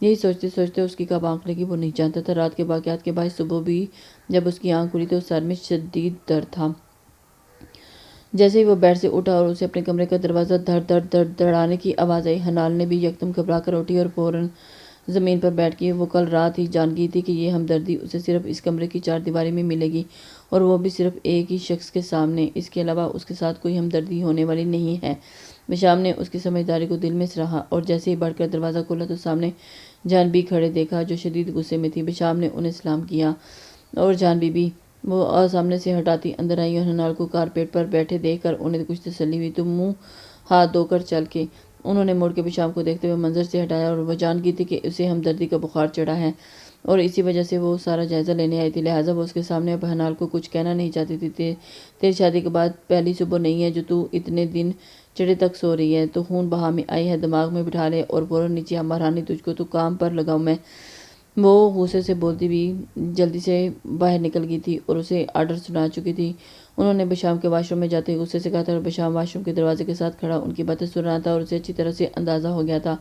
S1: یہی سوچتے سوچتے اس کی کب آنکھ لگی وہ نہیں جانتا تھا۔ رات کے واقعات کے بعد صبح بھی جب اس کی آنکھ کھلی تو سر میں شدید درد تھا۔ جیسے ہی وہ بیڈ سے اٹھا اور اسے اپنے کمرے کا دروازہ دھڑ دھڑ دھڑ دھڑانے کی آواز آئی، حنال نے بھی یکدم گھبرا کر اٹھی اور فوراً زمین پر بیٹھ گئی۔ وہ کل رات ہی جان گئی تھی کہ یہ ہمدردی اسے صرف اس کمرے کی چار دیواری میں ملے گی، اور وہ بھی صرف ایک ہی شخص کے سامنے۔ اس کے علاوہ اس کے ساتھ کوئی ہمدردی ہونے والی نہیں ہے۔ بشام نے اس کی سمجھداری کو دل میں سراہا اور جیسے ہی بڑھ کر دروازہ کھولا تو سامنے جہانبی کھڑے دیکھا، جو شدید غصے میں تھی۔ بشام نے انہیں سلام کیا اور جہانبی بھی وہ سامنے سے ہٹاتی اندر آئی اور حنال کو کارپیٹ پر بیٹھے دیکھ کر انہیں کچھ تسلی ہوئی تو منہ ہاتھ دھو کر چل کے انہوں نے مڑ کے بشام کو دیکھتے ہوئے منظر سے ہٹایا، اور وہ جان گئی تھی کہ اسے ہمدردی کا بخار چڑھا ہے اور اسی وجہ سے وہ سارا جائزہ لینے آئی تھی، لہٰذا وہ اس کے سامنے اب حنال کو کچھ کہنا نہیں چاہتی تھی۔ تیری شادی کے بعد پہلی صبح نہیں ہے جو تو اتنے دن چڑھے تک سو رہی ہے، تو خون بہا میں آئی ہے، دماغ میں بٹھا لے اور فوراً نیچے مہرانی تجھ کو، تو کام پر لگاؤں میں۔ وہ غصے سے بولتی ہوئی جلدی سے باہر نکل گئی تھی اور اسے آرڈر سنا چکی تھی۔ انہوں نے بشام کے واش روم میں جاتے ہی غصے سے کہا تھا، اور بشام واش روم کے دروازے کے ساتھ کھڑا ان کی باتیں سن رہا تھا اور اسے اچھی طرح سے اندازہ ہو گیا تھا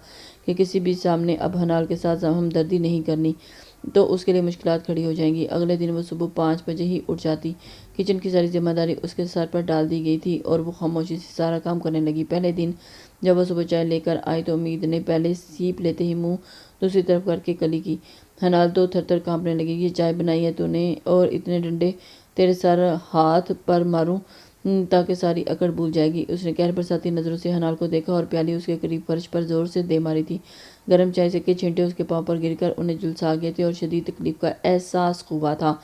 S1: کہ کسی بھی سامنے اب حنال کے ساتھ ہمدردی نہیں کرنی تو اس کے لیے مشکلات کھڑی ہو جائیں گی۔ اگلے دن وہ صبح 5 بجے ہی اٹھ جاتی۔ کچن کی ساری ذمہ داری اس کے سر پر ڈال دی گئی تھی اور وہ خاموشی سے سارا کام کرنے لگی۔ پہلے دن جب وہ صبح چائے لے کر آئی تو امید نے پہلے سیپ لیتے ہی منہ دوسری طرف کر کے کلی کی۔ حنال تو تھر تھر کانپنے لگی۔ یہ چائے بنائی ہے تو نے اور اتنے ڈنڈے تیرے سر ہاتھ پر ماروں تاکہ ساری اکڑ بھول جائے گی۔ اس نے قہر برساتی نظروں سے حنال کو دیکھا اور پیالی اس کے قریب فرش پر زور سے دے ماری تھی۔ گرم چائے سے کے چھینٹے اس کے پاؤں پر گر کر انہیں جھلسا گئے تھے اور شدید تکلیف کا احساس ہوا تھا،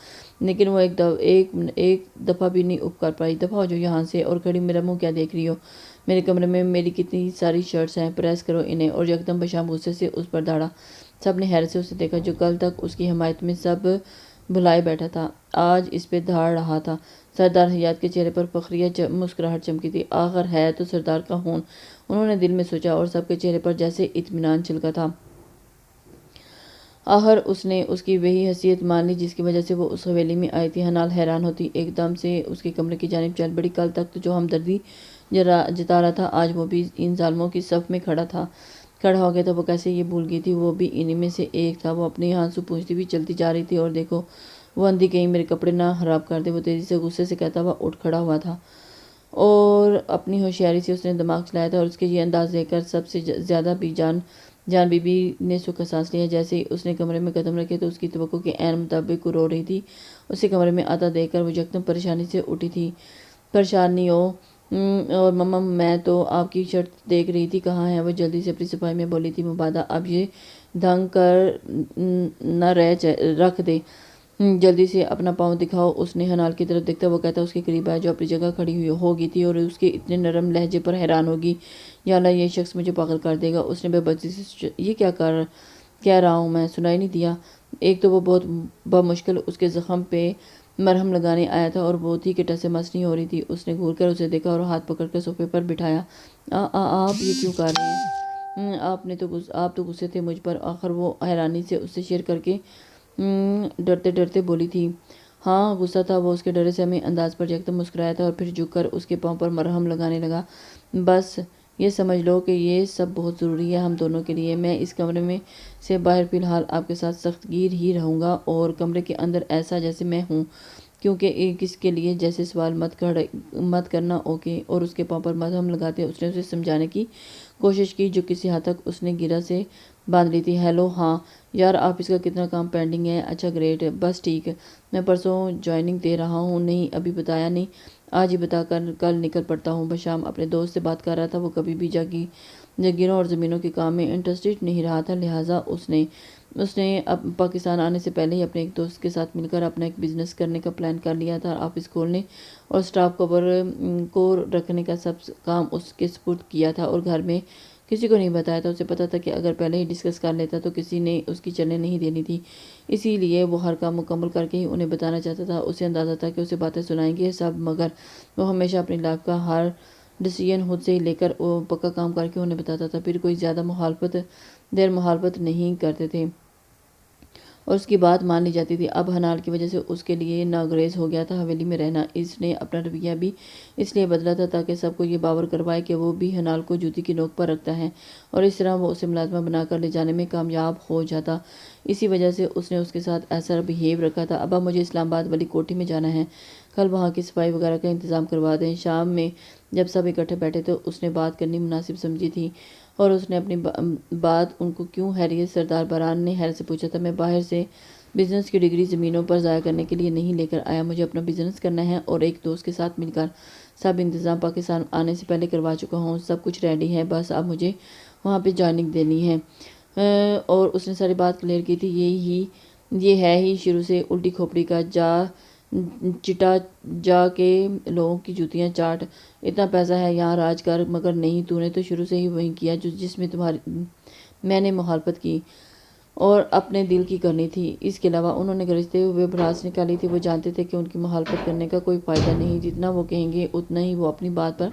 S1: لیکن وہ ایک دفعہ بھی نہیں اٹھ کر پائی۔ دفعہ ہو جو یہاں سے اور کھڑی میرا منہ کیا دیکھ رہی ہو؟ میرے کمرے میں میری کتنی ساری شرٹس ہیں، پریس کرو انہیں۔ اور یکدم بشام غصے سے اس پر دھاڑا۔ سب نے حیرت سے اسے دیکھا، جو کل تک اس کی حمایت میں سب بھلائے بیٹھا تھا، آج اس پہ دھاڑ رہا تھا۔ سردار حیات کے چہرے پر فخریہ مسکراہٹ چمکی تھی۔ آخر ہے تو سردار کا خون، انہوں نے دل میں سوچا، اور سب کے چہرے پر جیسے اطمینان چھلکا تھا۔ آخر اس نے اس کی وہی حیثیت مان لی جس کی وجہ سے وہ اس حویلی میں آئی تھی۔ حنال حیران ہوتی ایک دم سے اس کے کمرے کی جانب چل پڑی۔ کل تک تو جو ہمدردی جتا رہا تھا، آج وہ بھی ان ظالموں کی صف میں کھڑا ہو گیا تھا۔ وہ کیسے یہ بھول گئی تھی؟ وہ بھی انہی میں سے ایک تھا۔ وہ اپنی آنسو پوچھتی ہوئی چلتی جا رہی تھی، اور دیکھو وہ اندھی کہیں میرے کپڑے نہ خراب کر دے۔ وہ تیزی سے غصے سے کہتا ہوا اٹھ کھڑا ہوا تھا اور اپنی ہوشیاری سے اس نے دماغ چلایا تھا، اور اس کے یہ انداز دیکھ کر سب سے زیادہ بھی جان بی بی نے سکھ کا سانس لیا۔ جیسے ہی اس نے کمرے میں قدم رکھے تو اس کی توقع کے عین مطابق وہ رو رہی تھی۔ اسے کمرے میں آتا دیکھ کر وہ یکدم پریشانی سے اٹھی تھی۔ پریشانیوں اور مما، میں تو آپ کی شرٹ دیکھ رہی تھی، کہاں ہے؟ وہ جلدی سے اپنی صفائی میں بولی تھی۔ مبادہ اب یہ ڈھنگ کر نہ رکھ دے، جلدی سے اپنا پاؤں دکھاؤ۔ اس نے حنال کی طرف دیکھتا وہ کہتا اس کے قریب آیا، جو اپنی جگہ کھڑی ہوئی ہوگی تھی، اور اس کے اتنے نرم لہجے پر حیران ہوگی۔ یا اللہ، یہ شخص مجھے پاگل کر دے گا۔ اس نے بے بسی سے یہ کیا کہہ رہا ہوں میں، سنائی نہیں دیا؟ ایک تو وہ بہت بمشکل اس کے زخم پہ مرہم لگانے آیا تھا اور وہ تھی کہ ٹس سے مس نہیں ہو رہی تھی۔ اس نے گھور کر اسے دیکھا اور ہاتھ پکڑ کر صوفے پر بٹھایا۔ آپ یہ کیوں کر رہے ہیں؟ آپ تو غصے تھے مجھ پر۔ آخر وہ حیرانی سے اس سے شیئر کر کے ڈرتے ڈرتے بولی تھی۔ ہاں غصہ تھا۔ وہ اس کے ڈرے سے ہمیں انداز پر یکدم مسکرایا تھا اور پھر جھک کر اس کے پاؤں پر مرہم لگانے لگا۔ بس یہ سمجھ لو کہ یہ سب بہت ضروری ہے ہم دونوں کے لیے۔ میں اس کمرے میں سے باہر فی الحال آپ کے ساتھ سخت گیر ہی رہوں گا، اور کمرے کے اندر ایسا جیسے میں ہوں، کیونکہ کس کے لیے جیسے سوال مت کرنا۔ اوکے۔ اور اس کے پاؤں پر مرہم لگاتے اس نے اسے سمجھانے کی کوشش کی، جو کسی حد تک اس نے گرہ سے باندھ لی تھی۔ ہیلو، ہاں یار، آفس کا کتنا کام پینڈنگ ہے؟ اچھا گریٹ، بس ٹھیک، میں پرسوں جوائننگ دے رہا ہوں۔ نہیں ابھی بتایا نہیں؟ آج ہی بتا کر کل نکل پڑتا ہوں۔ بشام اپنے دوست سے بات کر رہا تھا۔ وہ کبھی بھی جاگیروں اور زمینوں کے کام میں انٹرسٹڈ نہیں رہا تھا، لہٰذا اس نے پاکستان آنے سے پہلے ہی اپنے ایک دوست کے ساتھ مل کر اپنا ایک بزنس کرنے کا پلان کر لیا تھا۔ آفس کھولنے اور سٹاف کو رکھنے کا سب کام اس کے سپرد کیا تھا، اور گھر میں کسی کو نہیں بتایا تھا۔ اسے پتا تھا کہ اگر پہلے ہی ڈسکس کر لیتا تو کسی نے اس کی چلنے نہیں دینی تھی، اسی لیے وہ ہر کام مکمل کر کے ہی انہیں بتانا چاہتا تھا۔ اسے اندازہ تھا کہ اسے باتیں سنائیں گے سب، مگر وہ ہمیشہ اپنی لائف کا ہر ڈیسیژن خود سے ہی لے کر وہ پکا کام کر کے انہیں بتاتا تھا، پھر کوئی زیادہ مخالفت نہیں کرتے تھے اور اس کی بات مان لی جاتی تھی۔ اب حنال کی وجہ سے اس کے لیے ناگزیر ہو گیا تھا حویلی میں رہنا۔ اس نے اپنا رویہ بھی اس لیے بدلا تھا تاکہ سب کو یہ باور کروائے کہ وہ بھی حنال کو جوتی کی نوک پر رکھتا ہے، اور اس طرح وہ اسے ملازمہ بنا کر لے جانے میں کامیاب ہو جاتا۔ اسی وجہ سے اس نے اس کے ساتھ ایسا بہیو رکھا تھا۔ ابا مجھے اسلام آباد والی کوٹھی میں جانا ہے، کل وہاں کی صفائی وغیرہ کا انتظام کروا دیں۔ شام میں جب سب اکٹھے بیٹھے تو اس نے بات کرنی مناسب سمجھی تھی، اور اس نے اپنی بات ان کو کیوں خیریت سردار بران نے حیرت سے پوچھا تھا۔ میں باہر سے بزنس کی ڈگری زمینوں پر ضائع کرنے کے لیے نہیں لے کر آیا، مجھے اپنا بزنس کرنا ہے اور ایک دوست کے ساتھ مل کر سب انتظام پاکستان آنے سے پہلے کروا چکا ہوں، سب کچھ ریڈی ہے، بس اب مجھے وہاں پہ جوائننگ دینی ہے۔ اور اس نے ساری بات کلیئر کی تھی۔ یہ ہے ہی شروع سے الٹی کھوپڑی کا چٹا جا کے لوگوں کی جوتیاں چاٹ، اتنا پیسہ ہے یہاں راج کر، مگر نہیں، تو نے تو شروع سے ہی وہی کیا جس میں میں نے مخالفت کی اور اپنے دل کی کرنی تھی۔ اس کے علاوہ انہوں نے گرجتے ہوئے بھڑاس نکالی تھی۔ وہ جانتے تھے کہ ان کی مخالفت کرنے کا کوئی فائدہ نہیں، جتنا وہ کہیں گے اتنا ہی وہ اپنی بات پر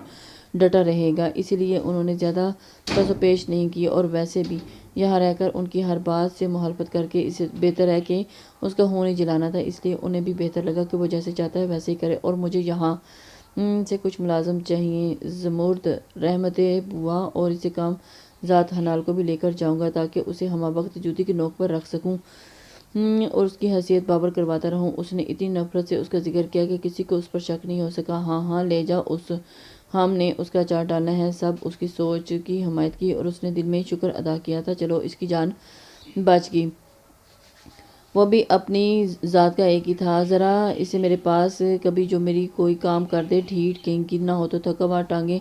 S1: ڈٹا رہے گا، اسی لیے انہوں نے زیادہ پس و پیش نہیں کی، اور ویسے بھی یہاں رہ کر ان کی ہر بات سے مخالفت کر کے اسے بہتر ہے کہ اس کا خون ہی جلانا تھا، اس لیے انہیں بھی بہتر لگا کہ وہ جیسے چاہتا ہے ویسے ہی کرے۔ اور مجھے یہاں سے کچھ ملازم چاہیے، زمرد، رحمت بوا اور اسے کام ذات حنال کو بھی لے کر جاؤں گا تاکہ اسے ہمہ وقت جوتی کی نوک پر رکھ سکوں اور اس کی حیثیت باور کرواتا رہوں۔ اس نے اتنی نفرت سے اس کا ذکر کیا کہ کسی کو اس پر شک نہیں ہو سکا۔ ہاں لے جا، ہم نے اس کا اچار ڈالنا ہے۔ سب اس کی سوچ کی حمایت کی اور اس نے دل میں شکر ادا کیا تھا، چلو اس کی جان بچ گئی۔ وہ بھی اپنی ذات کا ایک ہی تھا، ذرا اسے میرے پاس کبھی جو میری کوئی کام کر دے، ٹھیٹ کہیں گرنا ہو تو تھکا ہوا ٹانگیں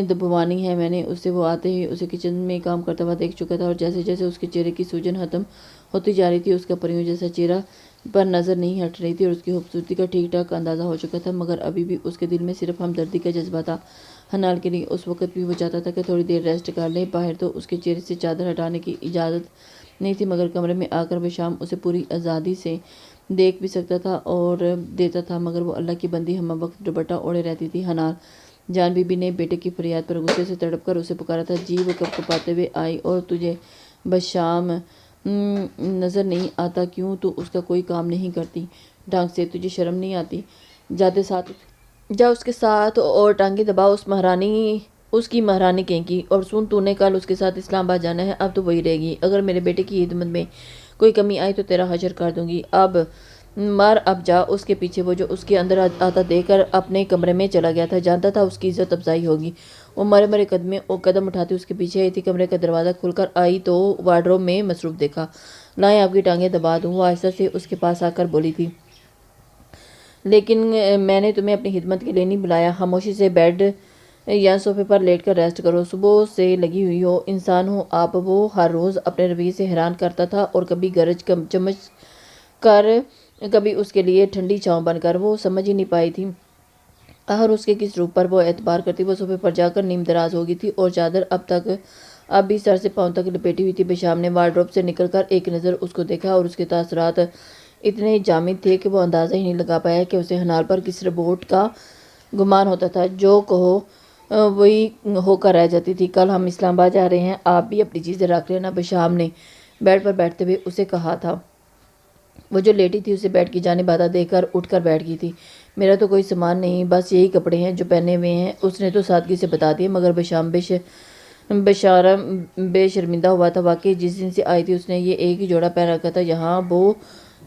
S1: دبوانی ہے۔ میں نے اسے وہ آتے ہی اسے کچن میں کام کرتا ہوا دیکھ چکا تھا، اور جیسے جیسے اس کے چہرے کی سوجن ختم ہوتی جا رہی تھی، اس کا پریوں جیسا چہرہ پر نظر نہیں ہٹ رہی تھی اور اس کی خوبصورتی کا ٹھیک ٹھاک اندازہ ہو چکا تھا، مگر ابھی بھی اس کے دل میں صرف ہمدردی کا جذبہ تھا حنال کے لیے۔ اس وقت بھی وہ چاہتا تھا کہ تھوڑی دیر ریسٹ کر لے۔ باہر تو اس کے چہرے سے چادر ہٹانے کی اجازت نہیں تھی، مگر کمرے میں آ کر بشام اسے پوری آزادی سے دیکھ بھی سکتا تھا اور دیتا تھا، مگر وہ اللہ کی بندی ہمہ وقت دوپٹہ اوڑھے رہتی تھی۔ حنال جان بی بی نے بیٹے کی فریاد پر غصے سے تڑپ کر اسے پکارا تھا، جی وہ کب کپاتے ہوئے آئی، اور تجھے بشام نظر نہیں آتا؟ کیوں تو اس کا کوئی کام نہیں کرتی ڈھنگ سے؟ تجھے شرم نہیں آتی؟ جا اس کے ساتھ اور ٹانگیں دبا، اس کی مہرانی کہیں کی، اور سن تو نے کل اس کے ساتھ اسلام آباد جانا ہے، اب تو وہی رہے گی، اگر میرے بیٹے کی خدمت میں کوئی کمی آئی تو تیرا حشر کر دوں گی۔ اب جا۔ اس کے پیچھے وہ جو اس کے اندر آتا دیکھ کر اپنے کمرے میں چلا گیا تھا، جانتا تھا اس کی عزت افزائی ہوگی۔ وہ مرے قدم اٹھاتی اس کے پیچھے آئی تھی، کمرے کا دروازہ کھل کر آئی تو وارڈروب میں مصروف دیکھا۔ لائیں آپ کی ٹانگیں دبا دوں، وہ آہستہ سے اس کے پاس آ کر بولی تھی، لیکن میں نے تمہیں اپنی خدمت کے لیے نہیں بلایا، خاموشی سے بیڈ یا صوفے پر لیٹ کر ریسٹ کرو، صبح سے لگی ہوئی ہو، انسان ہو آپ۔ وہ ہر روز اپنے رویے سے حیران کرتا تھا، اور کبھی گرج چمچ کر، کبھی اس کے لیے ٹھنڈی چھاؤں بن کر، وہ سمجھ ہی نہیں پائی تھی آخر اس کے کس روپ پر وہ اعتبار کرتی۔ وہ صوفے پر جا کر نیم دراز ہو گئی تھی اور چادر اب بھی سر سے پاؤں تک لپیٹی ہوئی تھی۔ بشام نے وارڈروب سے نکل کر ایک نظر اس کو دیکھا اور اس کے تاثرات اتنے جامد تھے کہ وہ اندازہ ہی نہیں لگا پایا کہ اسے حنال پر کس ربوٹ کا گمان ہوتا تھا، جو کہو وہی ہو کر رہ جاتی تھی۔ کل ہم اسلام آباد جا رہے ہیں، آپ بھی اپنی چیزیں رکھ لینا، بشام نے بیڈ پر بیٹھتے ہوئے اسے کہا تھا۔ وہ جو لیٹی تھی اسے بیڈ کی جانب آتا دیکھ کر اٹھ کر بیٹھ گئی تھی۔ میرا تو کوئی سامان نہیں، بس یہی کپڑے ہیں جو پہنے ہوئے ہیں، اس نے تو سادگی سے بتا دیا، مگر بشام بے شرمندہ ہوا تھا۔ واقعی جس دن سے آئی تھی اس نے یہ ایک ہی جوڑا پہن رکھا تھا،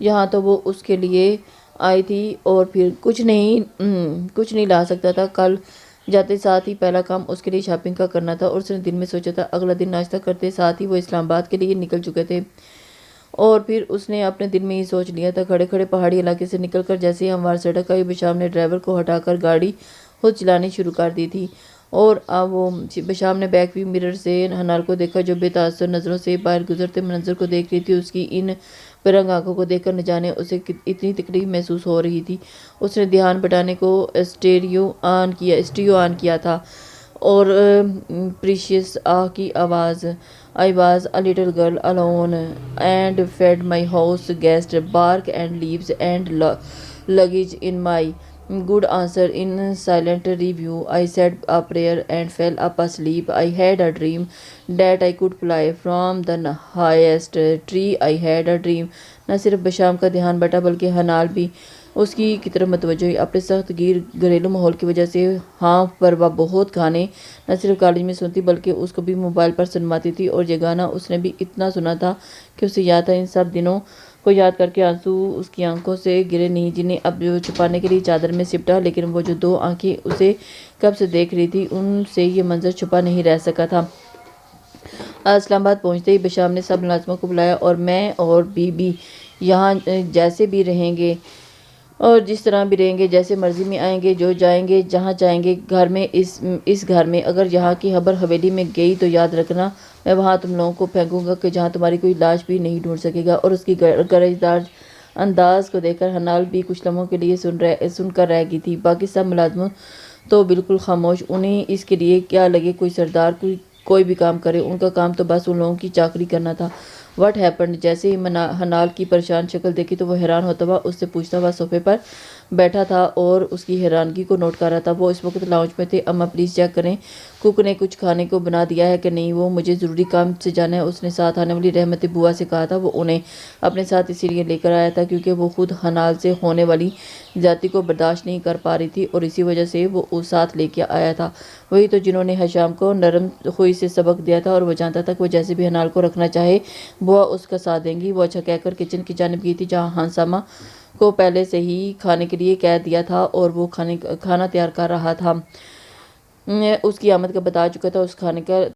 S1: یہاں تو وہ اس کے لیے آئی تھی اور پھر کچھ نہیں لا سکتا تھا۔ کل جاتے ساتھ ہی پہلا کام اس کے لیے شاپنگ کا کرنا تھا، اور اس نے دل میں سوچا تھا اگلا دن ناشتہ کرتے ساتھ ہی وہ اسلام آباد کے لیے نکل چکے تھے، اور پھر اس نے اپنے دل میں ہی سوچ لیا تھا، کھڑے کھڑے پہاڑی علاقے سے نکل کر جیسے ہی ہموار سڑک آئی، بشام نے ڈرائیور کو ہٹا کر گاڑی خود چلانی شروع کر دی تھی، اور اب وہ بشام نے بیک ویو مرر سے حنال کو دیکھا جو بے تاثر نظروں سے باہر گزرتے منظر کو دیکھ رہی تھی۔ اس کی ان برنگ آنکھوں کو دیکھ کر نہ جانے اسے اتنی تکلیف محسوس ہو رہی تھی۔ اس نے دھیان بٹانے کو اسٹیریو آن کیا تھا اور پریشیس آہ کی آواز. I was a little girl alone and fed my house guest bark and leaves and luggage in my good answer in silent review. I said a prayer and fell asleep. I had a dream that I could fly from the highest tree. I had a dream. نہ صرف بشام کا دھیان بٹا بلکہ حنال بھی اس کی طرف متوجہ ہوئی. اپنے سخت گیر گھریلو ماحول کی وجہ سے ہاں پر وہ بہت گانے نہ صرف کالج میں سنتی بلکہ اس کو بھی موبائل پر سنواتی تھی، اور یہ گانا اس نے بھی اتنا سنا تھا کہ اسے یاد تھا. ان سب دنوں کو یاد کر کے آنسو اس کی آنکھوں سے گرے نہیں، جنہیں اب چھپانے کے لیے چادر میں سپٹا، لیکن وہ جو دو آنکھیں اسے کب سے دیکھ رہی تھی ان سے یہ منظر چھپا نہیں رہ سکا تھا. اسلام آباد پہنچتے ہی بشام نے سب ملازموں کو بلایا اور میں اور بی یہاں جیسے بھی رہیں گے اور جس طرح بھی رہیں گے، جیسے مرضی میں آئیں گے، جو جائیں گے، جہاں چاہیں گے، گھر میں اس گھر میں. اگر یہاں کی خبر حویلی میں گئی تو یاد رکھنا میں وہاں تم لوگوں کو پھینکوں گا کہ جہاں تمہاری کوئی لاش بھی نہیں ڈھونڈ سکے گا. اور اس کی گرجدار انداز کو دیکھ کر حنال بھی کچھ لمحوں کے لیے سن کر رہ گئی تھی. باقی سب ملازم تو بالکل خاموش. انہیں اس کے لیے کیا لگے کوئی سردار کوئی بھی کام کرے، ان کا کام تو بس ان لوگوں کی چاکری کرنا تھا. What happened? جیسے ہی حنال کی پریشان شکل دیکھی تو وہ حیران ہوتا ہوا اس سے پوچھتا ہوا صوفے پر بیٹھا تھا اور اس کی حیرانگی کو نوٹ کر رہا تھا. وہ اس وقت لاؤنج میں تھے. اماں پلیز چیک کریں کوک نے کچھ کھانے کو بنا دیا ہے کہ نہیں، وہ مجھے ضروری کام سے جانا ہے. اس نے ساتھ آنے والی رحمت بوا سے کہا تھا. وہ انہیں اپنے ساتھ اسی لیے لے کر آیا تھا کیونکہ وہ خود حنال سے ہونے والی زیادتی کو برداشت نہیں کر پا رہی تھی، اور اسی وجہ سے وہ ساتھ لے کے آیا تھا. وہی تو جنہوں نے حشام کو نرم خوئی سے سبق دیا تھا، اور وہ جانتا تھا کہ وہ جیسے بھی حنال کو رکھنا چاہے بوا اس کا ساتھ دیں گی. وہ اچھا کہہ کر کچن کی جانب گئی تھی جہاں ہنسامہ کو پہلے سے ہی کھانے کے لیے کہہ دیا تھا اور وہ کھانا تیار کر رہا تھا. اس کی آمد کا بتا چکا تھا. اس کھانے کا